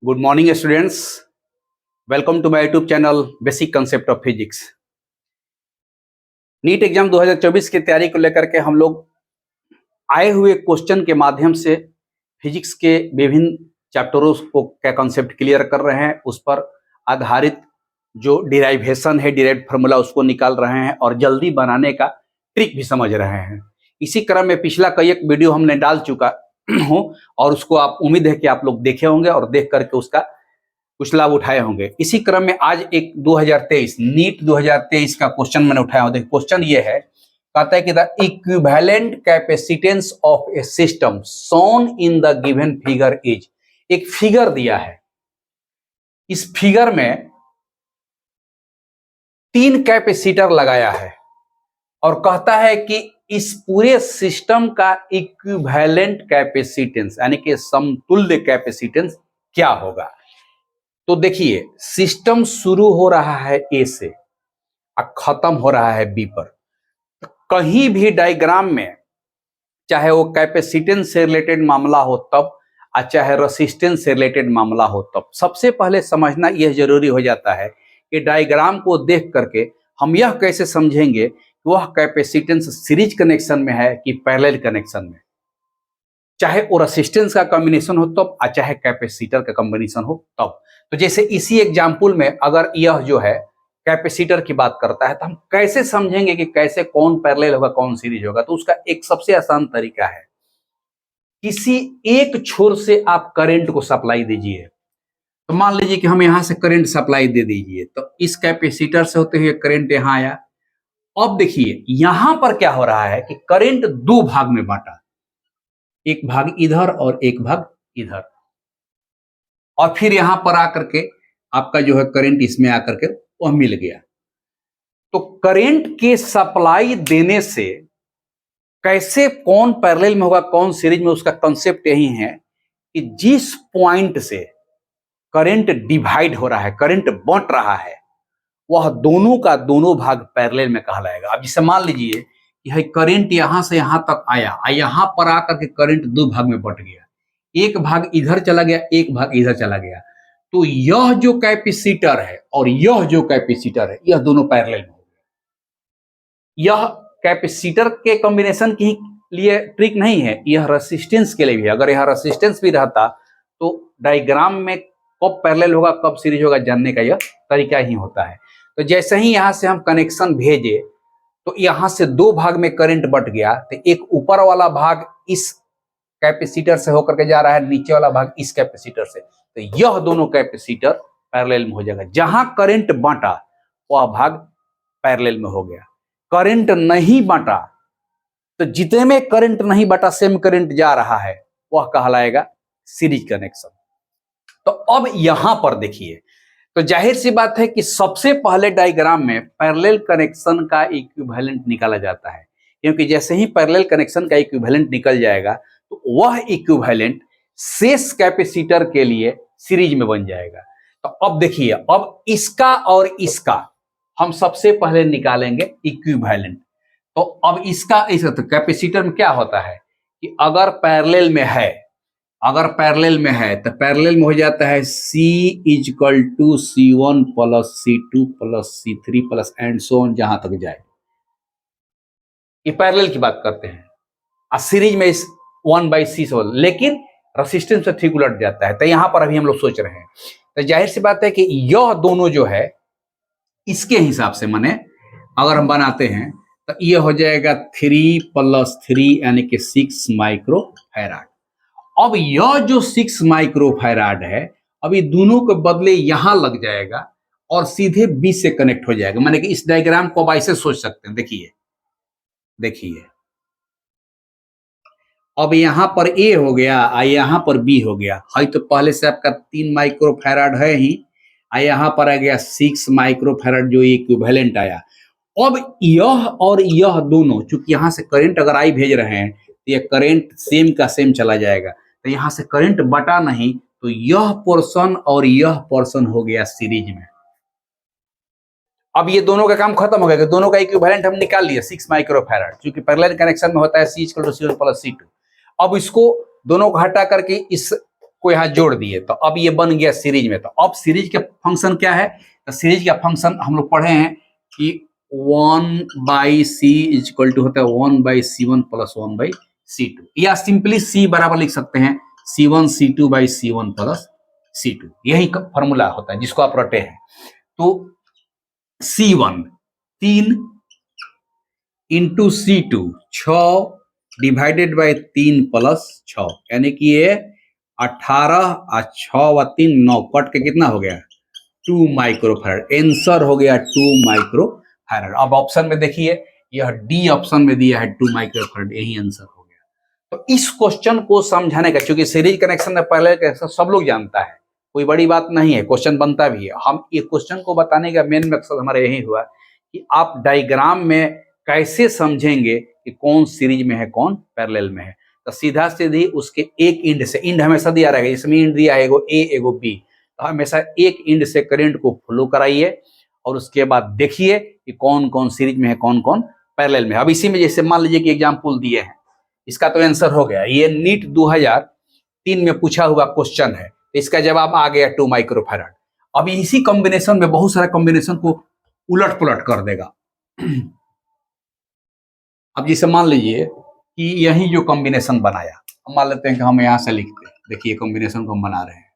Good morning students, welcome to my YouTube channel basic concept of physics. NEET exam 2024 की तैयारी को लेकर के हम लोग आए हुए क्वेश्चन के माध्यम से फिजिक्स के विभिन्न चैप्टरों को क्या कंसेप्ट क्लियर कर रहे हैं, उस पर आधारित जो डिराइवेशन है, डिराइव्ड फार्मूला, उसको निकाल रहे हैं और जल्दी बनाने का ट्रिक भी समझ रहे हैं। इसी क्रम में पिछला कई एक वीडियो हमने डाल चुका हूं और उसको आप उम्मीद है कि आप लोग देखे होंगे और देख करके उसका कुछ लाभ उठाए होंगे। इसी क्रम में आज एक 2023 नीट 2023 का क्वेश्चन मैंने उठाया हूं। देखिए क्वेश्चन ये है, कहता है कि the equivalent capacitance of A system shown in the given figure is. एक फिगर दिया है, इस फिगर में 3 कैपेसिटर लगाया है और कहता है कि इस पूरे सिस्टम का इक्विवेलेंट कैपेसिटेंस यानी कि समतुल्य कैपेसिटेंस क्या होगा। तो देखिए सिस्टम शुरू हो रहा है ए से और खत्म हो रहा है बी पर। कहीं भी डायग्राम में चाहे वो कैपेसिटेंस से रिलेटेड मामला हो तब, और चाहे रेसिस्टेंस से रिलेटेड मामला हो तब, सबसे पहले समझना यह जरूरी हो जाता है कि डायग्राम को देख करके हम यह कैसे समझेंगे कि वह कैपेसिटेंस सीरीज कनेक्शन में है कि पैरेलल कनेक्शन में। चाहे वो रेसिस्टेंस का कॉम्बिनेशन हो तब, और चाहे कैपेसिटर का कॉम्बिनेशन हो तब। तो जैसे इसी एग्जाम्पल में अगर यह जो है कैपेसिटर की बात करता है तो हम कैसे समझेंगे कि कैसे कौन पैरेलल होगा कौन सीरीज होगा। तो उसका एक सबसे आसान तरीका है, किसी एक छोर से आप करंट को सप्लाई दीजिए। तो मान लीजिए कि हम यहां से करंट सप्लाई दे दीजिए, तो इस कैपेसिटर से होते हुए करंट यहां आया। अब देखिए यहां पर क्या हो रहा है कि करंट 2 भाग में बांटा, एक भाग इधर और एक भाग इधर, और फिर यहां पर आकर के आपका जो है करंट इसमें आकर के वह मिल गया। तो करंट के सप्लाई देने से कैसे कौन पैरेलल में होगा कौन सीरीज में, उसका कंसेप्ट यही है कि जिस पॉइंट से करंट डिवाइड हो रहा है, करंट बंट रहा है, वह दोनों का दोनों भाग पैरेलल में कहलाएगा। अब जैसे मान लीजिए यह करंट यहां से यहां तक आया और यहां पर आकर के करंट 2 भाग में बंट गया, एक भाग इधर चला गया, एक भाग इधर चला गया। तो यह जो कैपेसिटर है और यह जो कैपेसिटर है, यह दोनों पैरेलल में हो गए। यह कैपेसिटर के कॉम्बिनेशन के लिए ट्रिक नहीं है, यह रेसिस्टेंस के लिए भी है। अगर यह रेसिस्टेंस भी रहता तो डायग्राम में कब पैरेलल होगा कब सीरीज होगा जानने का यह तरीका ही होता है। तो जैसे ही यहां से हम कनेक्शन भेजे तो यहां से 2 भाग में करंट बट गया, तो एक ऊपर वाला भाग इस कैपेसिटर से होकर के जा रहा है, नीचे वाला भाग इस कैपेसिटर से, तो यह दोनों कैपेसिटर पैरेलल में हो जाएगा। जहां करंट बांटा वह भाग पैरेलल में हो गया। करंट नहीं बांटा तो जितने में करंट नहीं बांटा सेम करंट जा रहा है वह कहलाएगा सीरीज कनेक्शन। तो अब यहां पर देखिए, तो जाहिर सी बात है कि सबसे पहले डायग्राम में पैरेलल कनेक्शन का इक्विवेलेंट निकाला जाता है, क्योंकि जैसे ही पैरेलल कनेक्शन का इक्विवेलेंट निकल जाएगा तो वह इक्विवेलेंट शेष कैपेसिटर के लिए सीरीज में बन जाएगा। तो अब देखिए, अब इसका और इसका हम सबसे पहले निकालेंगे इक्विवेलेंट। तो अब इसका इस कैपेसिटर में क्या होता है कि अगर पैरेलल में है, अगर पैरेलल में है तो पैरेलल में हो जाता है C equal to C1 plus C2 plus C3 plus and so on, जहां तक जाए। ये पैरेलल की बात करते हैं। और सीरीज में इस 1/C से, लेकिन रेसिस्टेंस से ठीक उलट जाता है। तो यहां पर अभी हम लोग सोच रहे हैं, तो जाहिर सी बात है कि यह दोनों जो है इसके हिसाब से माने अगर हम बनाते हैं तो यह हो जाएगा 3 प्लस 3 यानी कि 6 माइक्रो फैराड। अब यह जो 6 माइक्रो फैराड है, अभी दोनों के बदले यहां लग जाएगा और सीधे बी से कनेक्ट हो जाएगा। माने कि इस डायग्राम को आप ऐसे सोच सकते हैं। देखिए देखिए, अब यहां पर ए हो गया और यहां पर बी हो गया है। तो पहले से आपका 3 माइक्रो फैराड है ही, और यहां पर आ गया 6 माइक्रो फैराड जो इक्विवेलेंट आया। अब यह और यह दोनों, चूंकि यहां से करंट अगर आई भेज रहे हैं तो यह करंट सेम का सेम चला जाएगा, तो यहां से करंट बटा नहीं, तो यह पोर्शन और यह पोर्शन हो गया सीरीज में। अब ये दोनों का काम खत्म हो गया, दोनों का इक्विवेलेंट हम निकाल लिए 6 माइक्रोफैराड, क्योंकि पैरेलल कनेक्शन में होता है C = C1 + C2। अब इसको दोनों को हटा करके इसको यहाँ जोड़ दिए, तो अब ये बन गया सीरीज में। तो अब सीरीज का फंक्शन क्या है? तो सीरीज का फंक्शन हम लोग पढ़े हैं कि 1/C = होता है 1/C1 + 1/C2, या सिंपली C बराबर लिख सकते हैं C1 C2/C1 + C2, यही फॉर्मूला होता है जिसको आप रटे हैं। तो C1 3 into C2 6 divided by 3 + 6, यानी कि ये 18 और 6 व 3 9 कट के कितना हो गया 2 माइक्रोफैराड। आंसर हो गया 2 माइक्रोफैराड। अब ऑप्शन में देखिए, यह डी ऑप्शन में दिया है 2 माइक्रोफैराड, यही आंसर हो गया। तो इस क्वेश्चन को समझाने का, क्योंकि सीरीज कनेक्शन में पहले कनेक्शन सब लोग जानता है, कोई बड़ी बात नहीं है, क्वेश्चन बनता भी है। हम ये क्वेश्चन को बताने का मेन मकसद हमारा यही हुआ कि आप डायग्राम में कैसे समझेंगे कि कौन सीरीज में है कौन पैरेलल में है। तो सीधा सीधी उसके एक इंड से, इंड हमेशा दिया रहेगा, इसमें इंड दिया है एगो ए एगो बी, तो हमेशा एक इंड से करंट को फ्लो कराइए और उसके बाद देखिए कि कौन कौन सीरीज में है कौन कौन पैरेलल में। अब इसी में जैसे मान लीजिए कि एग्जाम्पल दिए हैं, इसका तो आंसर हो गया, ये नीट 2003 में पूछा हुआ क्वेश्चन है, इसका जवाब आ गया 2 माइक्रोफैराड। अब इसी कॉम्बिनेशन में बहुत सारे कॉम्बिनेशन को उलट पुलट कर देगा। अब जैसे मान लीजिए कि यही जो कॉम्बिनेशन बनाया, हम मान लेते हैं कि हम यहां से लिखते हैं, देखिए कॉम्बिनेशन को हम बना रहे हैं।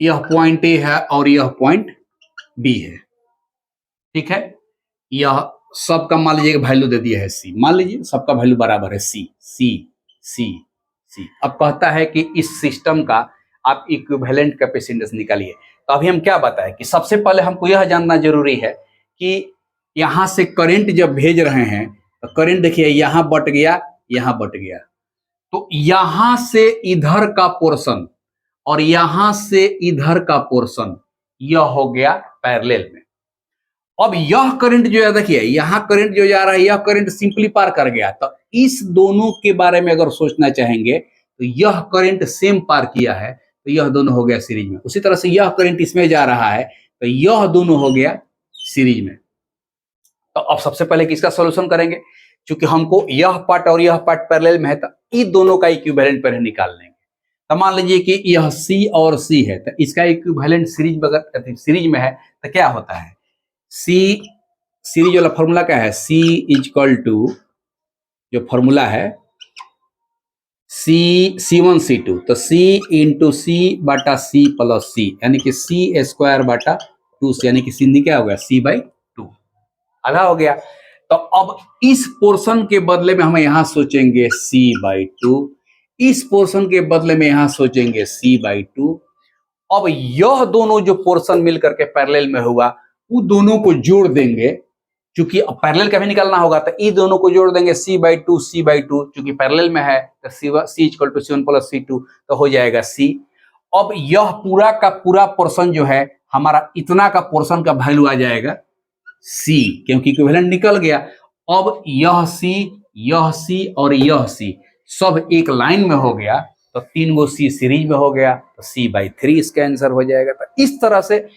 यह पॉइंट ए है और यह पॉइंट बी है, ठीक है। यह सबका मान लीजिए वैल्यू दे दिया है सी, मान लीजिए सबका वैल्यू बराबर है सी सी सी सी। अब कहता है कि इस सिस्टम का आप इक्विवेलेंट कैपेसिटेंस निकालिए। तो अभी हम क्या बताएं कि सबसे पहले हमको यह जानना जरूरी है कि यहां से करंट जब भेज रहे हैं तो करंट देखिए यहां बट गया, यहां बट गया, तो यहां से इधर का पोर्शन और यहां से इधर का पोर्शन यह हो गया पैरेलल में। अब यह करंट जो है देखिए यहां करंट जो जा रहा है, यह करंट सिंपली पार कर गया, तो इस दोनों के बारे में अगर सोचना चाहेंगे तो यह करंट सेम पार किया है, तो यह दोनों हो गया सीरीज में। उसी तरह से यह करंट इसमें जा रहा है, तो यह दोनों हो गया सीरीज में। तो अब सबसे पहले किसका सॉल्यूशन करेंगे, क्योंकि हमको यह पार्ट और यह पार्ट पैरेलल में है, तो इन दोनों का इक्विवेलेंट पहले निकाल लेंगे। तो मान लीजिए कि यह C और C है, तो इसका इक्विवेलेंट सीरीज अगर सीरीज में है तो क्या होता है, सी सीरीज वाला फॉर्मूला क्या है, C = जो फॉर्मूला है C1 C2, तो C × C/C + C, यानी कि C²/2C, यानी कि सीधी क्या हो गया C/2, आधा हो गया। तो अब इस पोर्शन के बदले में हम यहां सोचेंगे C/2, इस पोर्शन के बदले में यहां सोचेंगे C/2। अब यह दोनों जो पोर्शन मिलकर के पैरेलल में हुआ, वो दोनों को जोड़ देंगे, क्योंकि पैरेलल का भी निकालना होगा, तो ये दोनों को जोड़ देंगे C/2 C/2, क्योंकि पैरेलल में है तो C = C1 + C2, तो हो जाएगा C। अब यह पूरा का पूरा पोर्शन जो है हमारा, इतना का पोर्शन का वैल्यू आ जाएगा C, क्योंकि इक्विवेलेंट निकल गया। अब यह C और यह C सब एक लाइन में हो गया, तो 3 गो C सीरीज में हो गया, तो C/3 इसका आंसर हो जाएगा। तो इस तरह से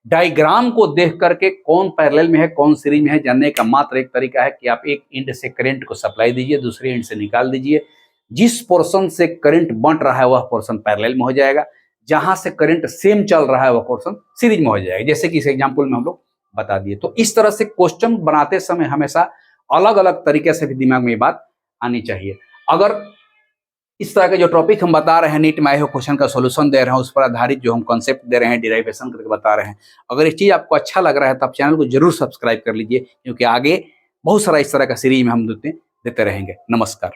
डायग्राम को देख करके कौन पैरेलल में है कौन सीरीज में है जानने का मात्र एक तरीका है कि आप एक इंड से करंट को सप्लाई दीजिए, दूसरे इंड से निकाल दीजिए। जिस पोर्शन से करंट बंट रहा है वह पोर्शन पैरेलल में हो जाएगा, जहां से करंट सेम चल रहा है वह पोर्शन सीरीज में हो जाएगा, जैसे कि इस एग्जाम्पल में हम लोग बता दिए। तो इस तरह से क्वेश्चन बनाते समय हमेशा अलग अलग तरीके से भी दिमाग में ये बात आनी चाहिए। अगर इस तरह के जो टॉपिक हम बता रहे हैं, नीट में आए हुए क्वेश्चन का सॉल्यूशन दे रहे हैं, उस पर आधारित जो हम कॉन्सेप्ट दे रहे हैं, डिराइवेशन करके बता रहे हैं, अगर ये चीज आपको अच्छा लग रहा है तो आप चैनल को जरूर सब्सक्राइब कर लीजिए, क्योंकि आगे बहुत सारा इस तरह का सीरीज में हम देते रहेंगे। नमस्कार।